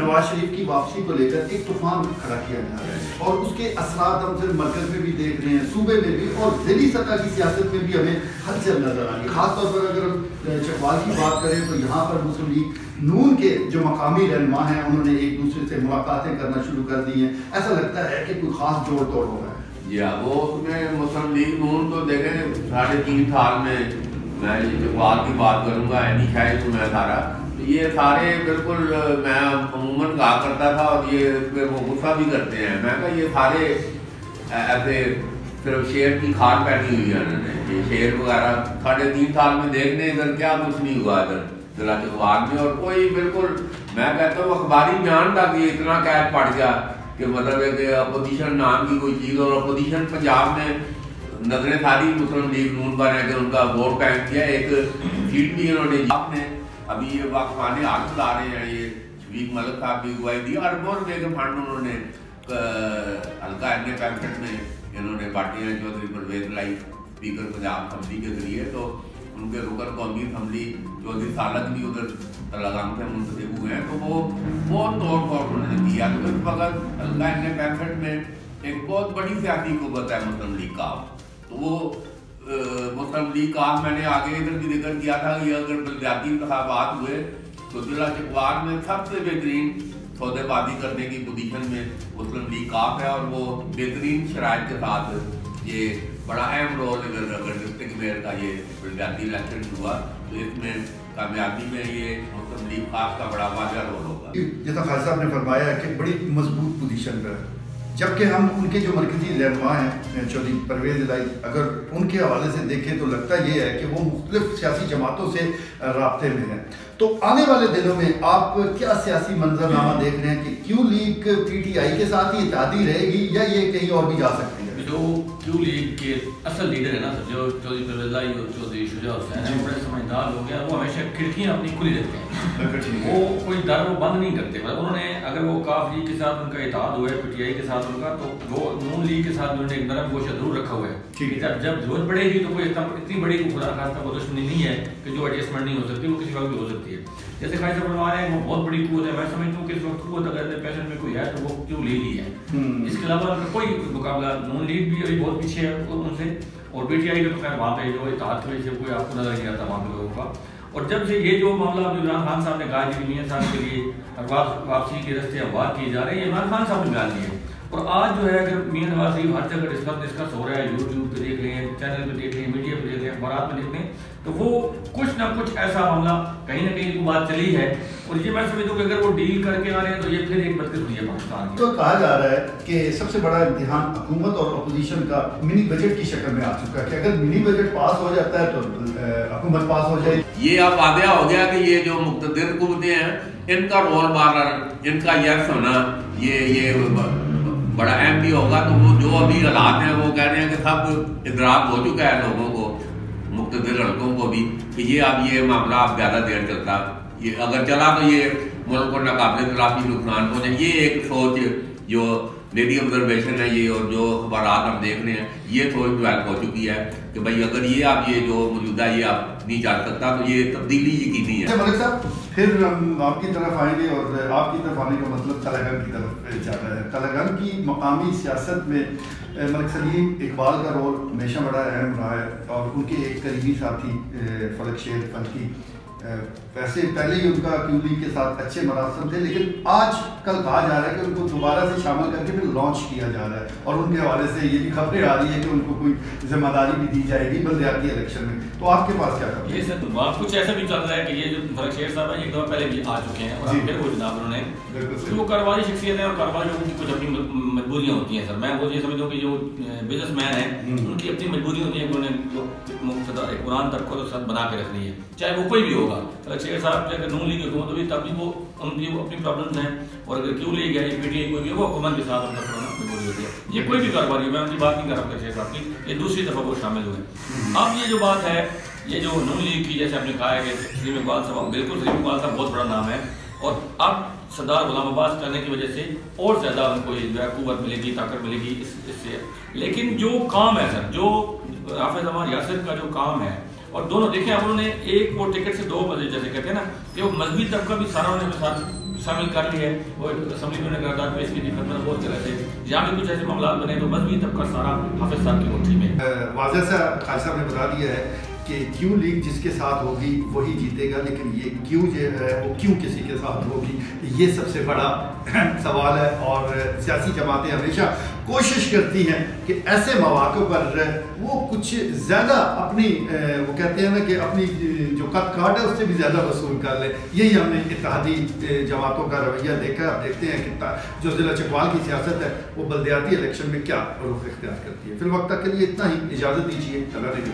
نواز شریف کی واپسی کو لے کر ایک طوفان کھڑا کیا جا رہا ہے اور اس کے اثرات ہم صرف مرکز میں بھی دیکھ رہے ہیں, صوبے میں بھی, اور ذیلی سطح کی سیاست میں بھی ہمیں ہلچل نظر آ رہی ہے. خاص طور پر اگر ہم چکوال کی بات کریں تو یہاں پر مسلم لیگ نون کے جو مقامی رہنما ہیں انہوں نے ایک دوسرے سے ملاقاتیں کرنا شروع کر دی ہیں. ایسا لگتا ہے کہ کوئی خاص جوڑ توڑ ہو رہا ہے. جی ہاں, وہ اس میں مسلم لیگ نون تو دیکھیں 3.5 سال میں چکوال کی بات کروں گا, اینی شاید تو میں سارا یہ سارے بالکل میں عموماً کہا کرتا تھا اور یہ اس پہ وہ غصہ بھی کرتے ہیں. میں کہا یہ سارے ایسے صرف شیر کی کھاد پہنی ہوئی ہے انہوں نے, یہ شیر وغیرہ 3.5 سال میں دیکھنے ادھر کیا کچھ نہیں ہوا ادھر ضلع چکوال میں. اور کوئی بالکل میں کہتا ہوں اخباری بیان تک یہ اتنا قید پڑ گیا کہ مطلب ہے کہ اپوزیشن نام کی کوئی چیز, اور اپوزیشن پنجاب میں نظریں ساری مسلم لیگ نون پر ہے کہ ان کا ووٹ بینک کیا. ایک سیٹ بھی انہوں نے آپ نے ابھی یہ واقفانے حالت لا رہے ہیں, یہ شفیق ملک صاحب کی اگوائی دی, اربوں روپے کے فنڈ انہوں نے ہلکا این اے پینسٹھ میں انہوں نے بانٹے ہیں چودھری پرویز لائی اسپیکر پنجاب اسمبلی کے ذریعے. تو ان کے رکن قومی اسمبلی چودھری سالک بھی ادھر تلنگانہ سے منتخب ہوئے ہیں. تو وہ بہت توڑ پھوڑ انہوں نے کیا. تو اس وقت ہلکا این اے پینسٹھ میں ایک بہت بڑی سیاسی قوت ہے مسلم لیگ کا. تو وہ مسلم لیگ کا میں نے آگے ادھر بھی ذکر کیا تھا کہ اگر بلدیاتی انتخابات ہوئے تو ضلع چکوال میں سب سے بہترین سودے بازی کرنے کی پوزیشن میں مسلم لیگ کاف ہے, اور وہ بہترین شرائط کے ساتھ یہ بڑا اہم رول اگر ڈسٹرکٹ میئر کا یہ بلدیاتی الیکشن ہوا تو اس میں کامیابی میں یہ مسلم لیگ کاف کا بڑا واضح رول ہوگا. جیسا خالد صاحب نے فرمایا کہ بڑی مضبوط پوزیشن پر ہے, جبکہ ہم ان کے جو مرکزی رہنما ہیں چودھری پرویز الہی, اگر ان کے حوالے سے دیکھیں تو لگتا یہ ہے کہ وہ مختلف سیاسی جماعتوں سے رابطے میں ہیں. تو آنے والے دنوں میں آپ کیا سیاسی منظرنامہ دیکھ رہے ہیں کہ کیو لیگ پی ٹی آئی کے ساتھ ہی اتحادی رہے گی یا یہ کہیں اور بھی جا سکتے ہیں؟ جو کیو لیگ کے اصل لیڈر ہیں نا جو چودھری پرویز الہی اور چودھری شجاع حسین ہیں, بڑے سمجھدار لوگ ہیں, وہ ہمیشہ کھڑکیاں اپنی کھلی رکھتے ہیں, وہ کوئی در وہ بند نہیں کرتے. انہوں نے اگر وہ کاف لیگ کے ساتھ ان کا اتحاد ہوا ہے, پی ٹی آئی کے ساتھ ان کا, تو وہ نون لیگ کے ساتھ انہوں نے ایک نرم گوشہ ضرور رکھا ہوا ہے. جب ضرورت پڑے گی تو کوئی اتنی بڑی خدا خاصہ کوئی دشمنی نہیں ہے کہ جو ایڈجسٹمنٹ نہیں ہو سکتی, وہ کسی وقت بھی ہو سکتی ہے. جیسے خالد صاحب فرما رہے ہیں وہ بہت بڑی قوت ہے, میں سمجھتا ہوں کہ اس وقت قوت اگر پیشن میں کوئی ہے تو وہ کیو لیگ ہی ہے. اس کے علاوہ کوئی مقابلہ نون لیگ بھی ابھی بہت پیچھے ہے ان سے, اور پی ٹی آئی کا تو خیر وہاں پہ جو اتحاد کی وجہ سے کوئی آپ کو نظر نہیں آتا وہاں پہ لوگوں کا. اور جب سے یہ جو معاملہ عمران خان صاحب نے کہا کہ میاں صاحب کے لیے واپسی کے راستے افواہ کیے جا رہے ہیں, عمران خان صاحب نے بیان دیے. اور آج جو ہے اگر میاں نواز شریف ہر جگہ ڈسکس ہو رہا ہے, یوٹیوب پہ دیکھ لیں, چینل پہ دیکھ لیں, میڈیا پہ دیکھ لیں, اخبارات میں دیکھ لیں, تو وہ کچھ نہ کچھ ایسا معاملہ کہیں نہ کہیں بات چلی ہے. اور یہ میں سمجھتا ہوں کہ اگر وہ ڈیل کر کے آ رہے ہیں تو یہ پھر ایک بدقسمتی ہے پاکستان کی. تو کہا جا رہا ہے کہ سب سے بڑا امتحان حکومت اور اپوزیشن کا منی بجٹ کی شکل میں آ چکا ہے کہ اگر منی بجٹ پاس ہو جاتا ہے تو حکومت پاس ہو جائے. یہ اب واضح ہو گیا کہ یہ جو مقتدر قوتیں ہیں ان کا رول ماڈل, ان کا یس ہونا یہ بڑا اہم بھی ہوگا. تو وہ جو ابھی حالات ہیں وہ کہہ رہے ہیں کہ سب ادراک ہو چکا ہے لوگوں کو, مقتدر لڑکوں کو بھی, کہ یہ اب یہ معاملہ اب زیادہ دیر چلتا, یہ اگر چلا تو یہ ملک کو ناقابل تلافی نقصان پہنچے. یہ ایک سوچ جو میری آبزرویشن ہے یہ, اور جو اخبارات ہم دیکھ رہے ہیں, یہ سوچ ڈیولپ ہو چکی ہے کہ بھائی اگر یہ اب یہ جو موجودہ یہ اب نہیں چل سکتا تو یہ تبدیلی یقینی ہے. ملک صاحب پھر ہم آپ کی طرف آئیں گے, اور آپ کی طرف آنے کا مطلب تلنگانہ کی طرف جا رہا ہے. تلنگانہ کی مقامی سیاست میں ملک سلیم اقبال کا رول ہمیشہ بڑا اہم رہا ہے, اور ان کے ایک قریبی ساتھی فلک شیر فلکی, ویسے پہلے ہی ان کا کیو لیگ کے ساتھ اچھے مراسم تھے, لیکن آج کل کہا جا رہا ہے کہ ان کو دوبارہ سے شامل کر کے پھر لانچ کیا جا رہا ہے, اور ان کے حوالے سے یہ بھی خبریں آ رہی ہیں کہ ان کو کوئی ذمہ داری بھی دی جائے گی بلدیاتی الیکشن میں. تو آپ کے پاس کیا خبر ہے؟ یہ سر وہاں کچھ ایسا بھی چل رہا ہے کہ یہ جو فلک شیر صاحب ہیں یہ ایک دفعہ پہلے بھی آ چکے ہیں, اور پھر وہ جناب انہوں نے وہ کاروباری شخصیت ہے, اور کاروباری لوگوں کی کچھ اپنی مجبوریاں ہوتی ہیں. سر میں وہ یہ سمجھتا ہوں کہ جو بزنس مین ہیں ان کی اپنی مجبوری ہوتی ہے کہ انہوں نے قرآن تک کو ساتھ بنا کے رکھنی ہے, چاہے وہ کوئی بھی ہوگا. فلک شیر صاحب اگر نون لیگ حکومت ہوئی تب بھی وہ ان کی اپنی پرابلمس ہیں, اور اگر کیو لیگ ہے یا پی ٹی آئی کوئی بھی وہ حکومت کے ساتھ ان کا مجبوری ہوتی ہے. یہ کوئی بھی کاروباری, میں ان کی بات نہیں کر رہا فلک شیر صاحب کی, یہ دوسری دفعہ وہ شامل ہوئے. اب یہ جو بات ہے یہ جو نون لیگ کی, جیسے آپ نے کہا ہے کہ سلیم اقبال صاحب, بالکل سلیم اقبال صاحب بہت بڑا نام ہے, اور اب سردار غلام عباس کرنے کی وجہ سے اور زیادہ ان کو جو ہے قوت ملے گی, طاقت ملے گی اس سے. لیکن جو کام ہے سر, جو حافظ امان یاسر کا جو کام ہے, اور دونوں دیکھیں اب انہوں نے ایک وہ ٹکٹ سے دو بجے جیسے کہتے ہیں نا کہ وہ مذہبی طبقہ بھی سارا انہوں نے ساتھ شامل کر لی ہے، وہ اسمبلی میں نے قرارداد پیش کی تھی، خدمت بہت چلے تھے، یہاں بھی کچھ ایسے معاملات بنے تو مذہبی طبقہ سارا حافظ صاحب کی مٹھی میں۔ واضح سا خالد صاحب نے بتا دیا ہے کہ کیوں لیگ جس کے ساتھ ہوگی وہی جیتے گا، لیکن یہ کیوں جو ہے وہ کیوں کسی کے ساتھ ہوگی یہ سب سے بڑا سوال ہے۔ اور سیاسی جماعتیں ہمیشہ کوشش کرتی ہیں کہ ایسے مواقع پر وہ کچھ زیادہ اپنی وہ کہتے ہیں نا کہ اپنی جو قد کاٹ ہے اس سے بھی زیادہ وصول کر لیں۔ یہی ہم نے اتحادی جماعتوں کا رویہ دیکھا۔ اب دیکھتے ہیں کہ جو ضلع چکوال کی سیاست ہے وہ بلدیاتی الیکشن میں کیا رخ اختیار کرتی ہے۔ فی الوقت تک کے لیے اتنا ہی، اجازت دیجیے، اللہ نے